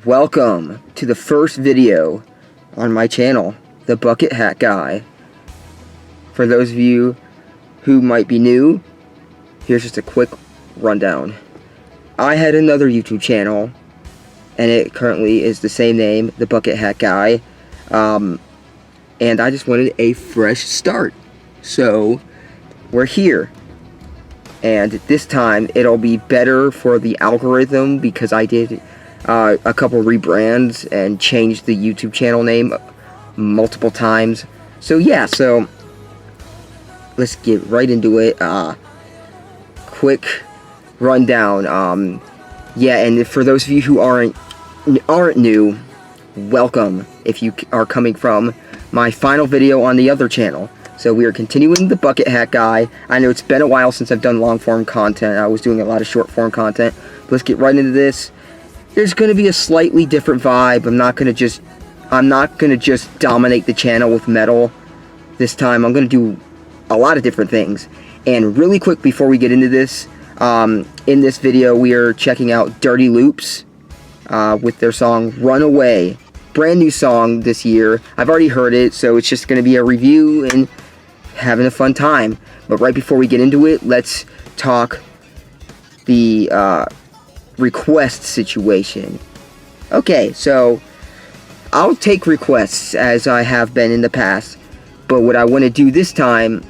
Welcome to the first video on my channel, The Bucket Hat Guy. For those of you who might be new, here's just a quick rundown. I had another YouTube channel, and it currently is the same name, The Bucket Hat Guy, and I just wanted a fresh start. So, we're here. And this time, it'll be better for the algorithm because I did a couple rebrands and changed the YouTube channel name multiple times. So yeah, let's get right into it. Quick rundown. Yeah, and for those of you who aren't new, welcome if you are coming from my final video on the other channel. So we are continuing the Bucket Hat Guy. I know it's been a while since I've done long form content. I was doing a lot of short form content. Let's get right into this. There's going to be a slightly different vibe. I'm not going to just dominate the channel with metal this time. I'm going to do a lot of different things. And really quick before we get into this, in this video we are checking out Dirty Loops with their song Runaway. Brand new song this year. I've already heard it, so it's just going to be a review and having a fun time. But right before we get into it, let's talk the request situation. Okay, so I'll take requests as I have been in the past, but what I want to do this time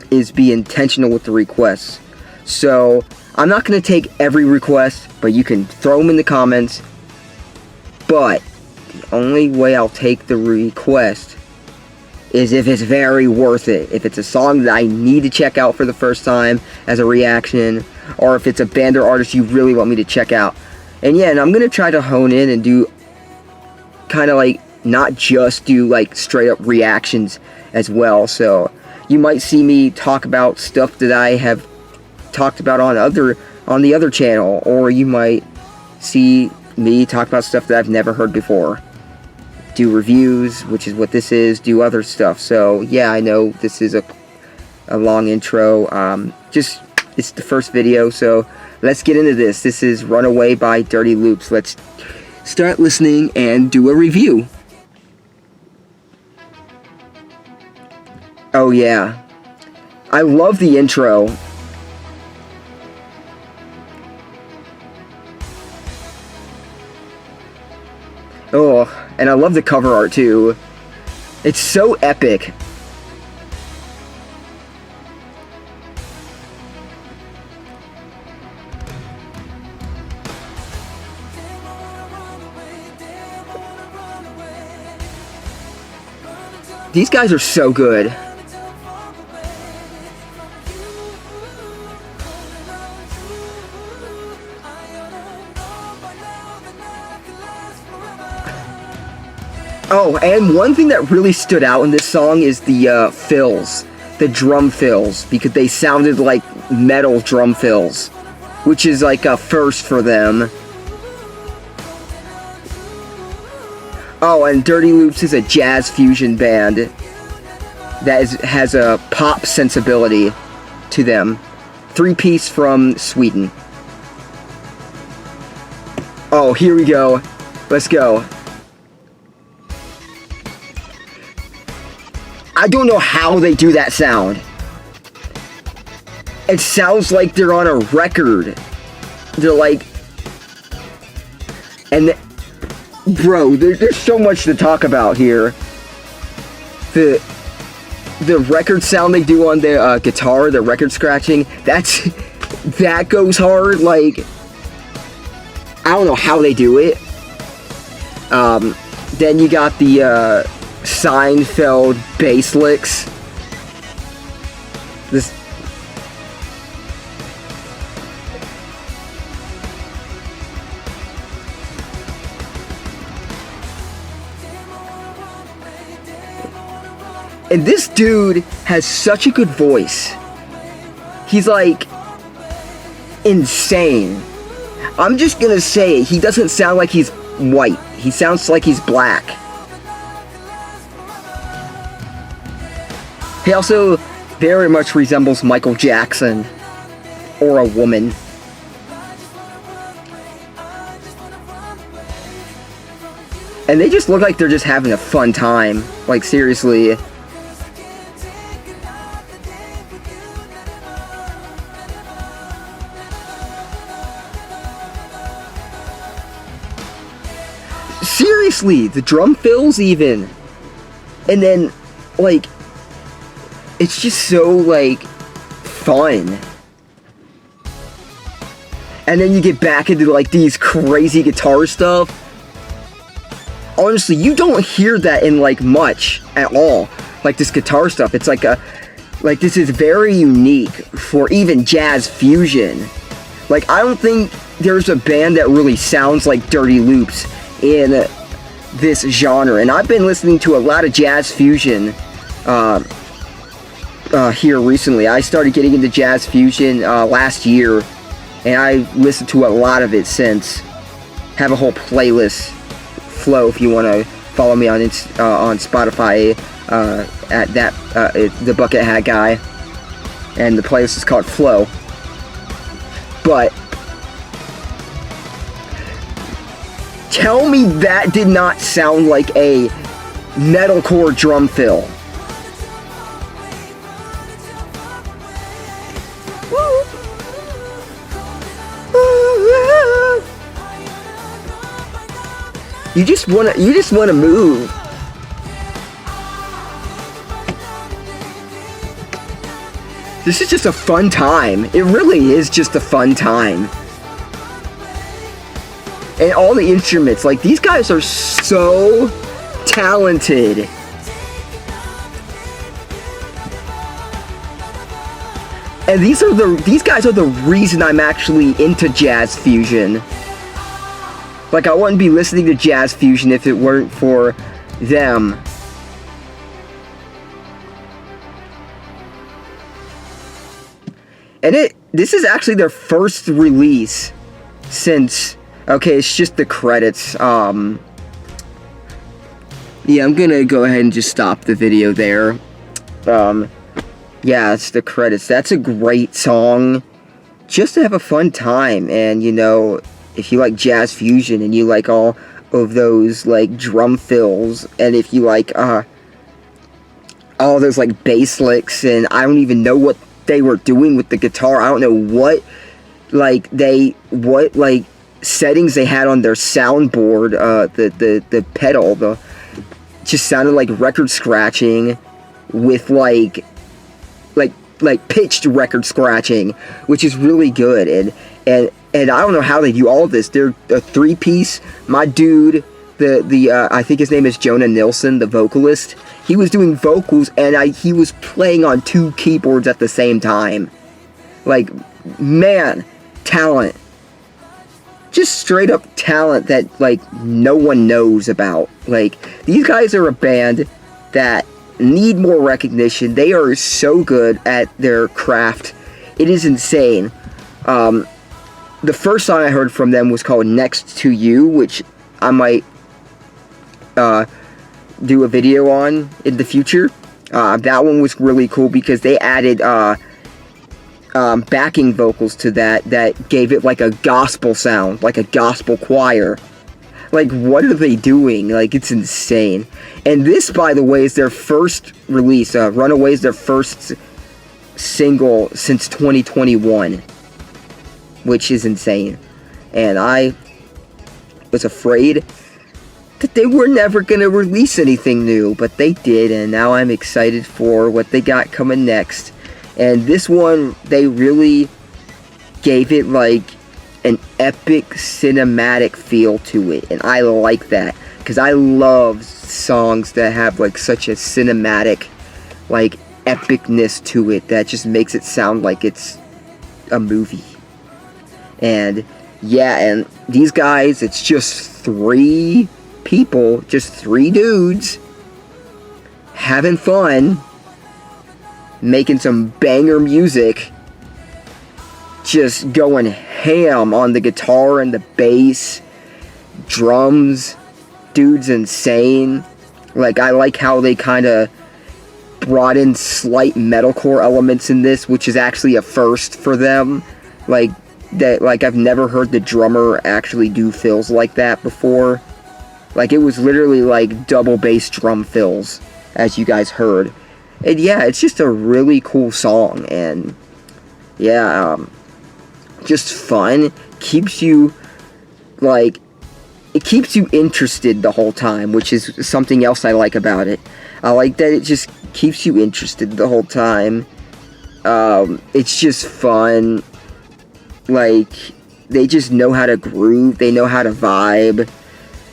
is be intentional with the requests. So I'm not going to take every request, but you can throw them in the comments. But the only way I'll take the request is if it's very worth it. If it's a song that I need to check out for the first time as a reaction, or if it's a band or artist you really want me to check out. And yeah, and I'm going to try to hone in and do kind of like, not just do like straight up reactions as well. So you might see me talk about stuff that I have talked about on the other channel, or you might see me talk about stuff that I've never heard before. Do reviews, which is what this is, do other stuff. So yeah, I know this is a long intro. It's the first video, so let's get into this. This is Runaway by Dirty Loops. Let's start listening and do a review. Oh yeah, I love the intro. Oh, and I love the cover art too. It's so epic. These guys are so good. Oh, and one thing that really stood out in this song is the fills, the drum fills, because they sounded like metal drum fills, which is like a first for them. Oh, and Dirty Loops is a jazz fusion band that has a pop sensibility to them. 3-piece from Sweden. Oh, here we go. Let's go. I don't know how they do that sound. It sounds like they're on a record. They're like... And... Bro, there's so much to talk about here. The record sound they do on the guitar, the record scratching, that goes hard. Like, I don't know how they do it. Then you got the Seinfeld bass licks. This. And this dude has such a good voice. He's like insane. I'm just gonna say it. He doesn't sound like he's white. He sounds like he's black. He also very much resembles Michael Jackson or a woman. And they just look like they're just having a fun time. Like, seriously. Seriously, the drum fills even. And then, like, it's just so, like, fun. And then you get back into, like, these crazy guitar stuff. Honestly, you don't hear that in, like, much at all. Like, this guitar stuff. It's like this is very unique for even jazz fusion. Like, I don't think there's a band that really sounds like Dirty Loops in this genre. And I've been listening to a lot of jazz fusion here recently. I started getting into jazz fusion last year, and I listened to a lot of it since. Have a whole playlist flow if you want to follow me on Spotify at that the Bucket Hat Guy, and the playlist is called Flow. But tell me that did not sound like a metalcore drum fill. You just wanna move. This is just a fun time. It really is just a fun time. And all the instruments, like, these guys are so talented. And these guys are the reason I'm actually into jazz fusion. Like, I wouldn't be listening to jazz fusion if it weren't for them. And this is actually their first release since, okay, it's just the credits. Yeah, I'm gonna go ahead and just stop the video there. Yeah, it's the credits. That's a great song just to have a fun time. And, you know, if you like jazz fusion and you like all of those, like, drum fills, and if you like all those, like, bass licks, and I don't even know what they were doing with the guitar. I don't know what settings they had on their soundboard. The pedal, just sounded like record scratching with like pitched record scratching, which is really good. And I don't know how they do all of this. They're a 3-piece. My dude, I think his name is Jonah Nilsson, the vocalist. He was doing vocals, and he was playing on 2 keyboards at the same time. Like, man, talent. Just straight up talent that, like, no one knows about. Like, these guys are a band that need more recognition. They are so good at their craft. It is insane. The first song I heard from them was called Next to You, which I might do a video on in the future. That one was really cool because they added backing vocals to that gave it like a gospel sound, like a gospel choir. Like, what are they doing? Like, it's insane. And this, by the way, is their first release. Runaway is their first single since 2021. Which is insane. And I was afraid that they were never going to release anything new, but they did, and now I'm excited for what they got coming next. And this one, they really gave it like an epic cinematic feel to it, and I like that, because I love songs that have like such a cinematic, like, epicness to it that just makes it sound like it's a movie. And yeah, and these guys, it's just 3 people, just 3 dudes having fun, making some banger music, just going ham on the guitar and the bass, drums. Dude's insane. Like, I like how they kind of brought in slight metalcore elements in this, which is actually a first for them. Like, I've never heard the drummer actually do fills like that before. Like, it was literally like double bass drum fills, as you guys heard. And yeah, it's just a really cool song, and yeah, just fun. Keeps you, like, it keeps you interested the whole time, which is something else I like about it. I like that it just keeps you interested the whole time. It's just fun. Like, they just know how to groove, they know how to vibe.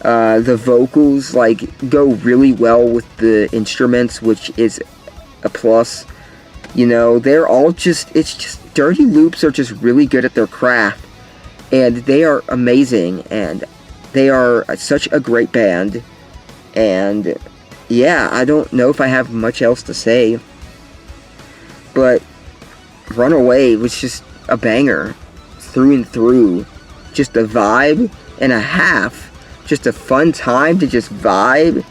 The vocals, like, go really well with the instruments, which is a plus. You know, they're all just, it's just, Dirty Loops are just really good at their craft, and they are amazing, and they are such a great band. And yeah, I don't know if I have much else to say, but Runaway was just a banger through and through. Just a vibe and a half. Just a fun time to just vibe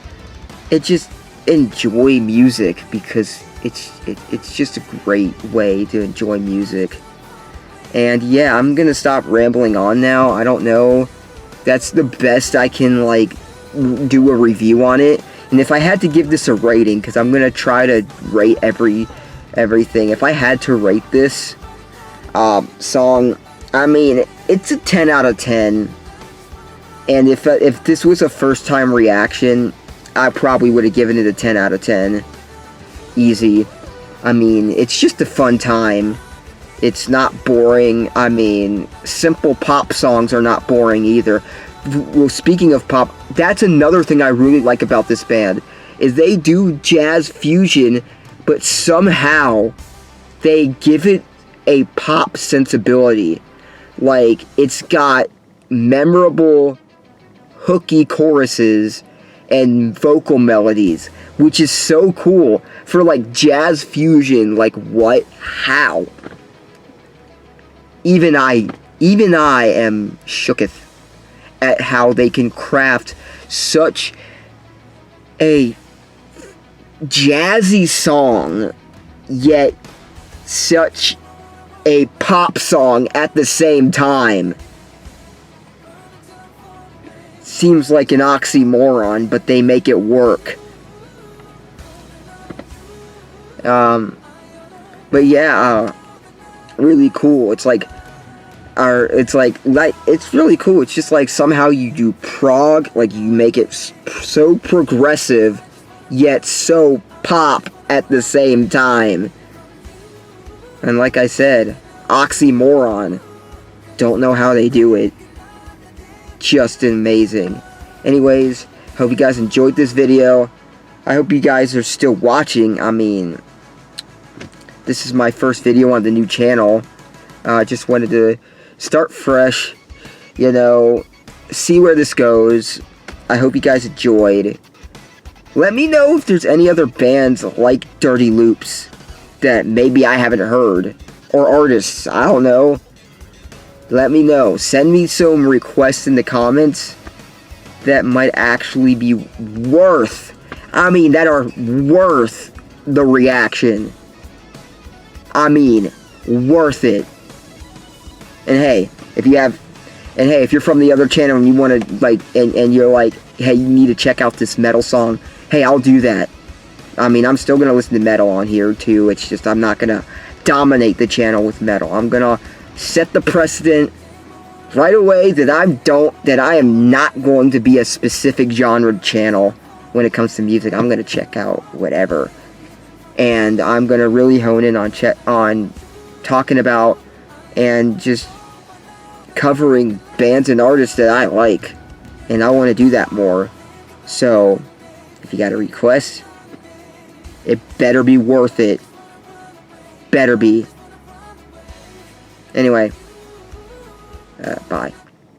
and just enjoy music, because it's just a great way to enjoy music. And yeah, I'm gonna stop rambling on now. I don't know. That's the best I can, like, do a review on it. And if I had to give this a rating, because I'm gonna try to rate everything. If I had to rate this song, I mean, it's a 10 out of 10. And if this was a first time reaction, I probably would have given it a 10 out of 10. Easy. I mean, it's just a fun time. It's not boring. I mean, simple pop songs are not boring either. Well, speaking of pop, that's another thing I really like about this band, is they do jazz fusion, but somehow they give it a pop sensibility. Like, it's got memorable, hooky choruses and vocal melodies, which is so cool for, like, jazz fusion. Like, what? How? Even I am shooketh at how they can craft such a jazzy song, yet such a pop song at the same time. Seems like an oxymoron, but they make it work. But yeah, really cool. It's like, it's really cool. It's just like somehow you do prog, like you make it so progressive, yet so pop at the same time. And like I said, oxymoron. Don't know how they do it. Just amazing. Anyways, hope you guys enjoyed this video. I hope you guys are still watching. I mean, this is my first video on the new channel. I just wanted to start fresh, you know, see where this goes. I hope you guys enjoyed. Let me know if there's any other bands like Dirty Loops that maybe I haven't heard, or artists, I don't know. Let me know. Send me some requests in the comments that might actually be worth, that are worth the reaction. I mean, worth it. And hey, if you're from the other channel and you want to, like, and you're like, hey, you need to check out this metal song, hey, I'll do that. I mean, I'm still going to listen to metal on here too. It's just, I'm not going to dominate the channel with metal. I'm going to set the precedent right away that I am not going to be a specific genre channel when it comes to music. I'm going to check out whatever. And I'm going to really hone in on talking about and just covering bands and artists that I like. And I want to do that more. So, if you got a request, it better be worth it. Better be. Anyway, bye.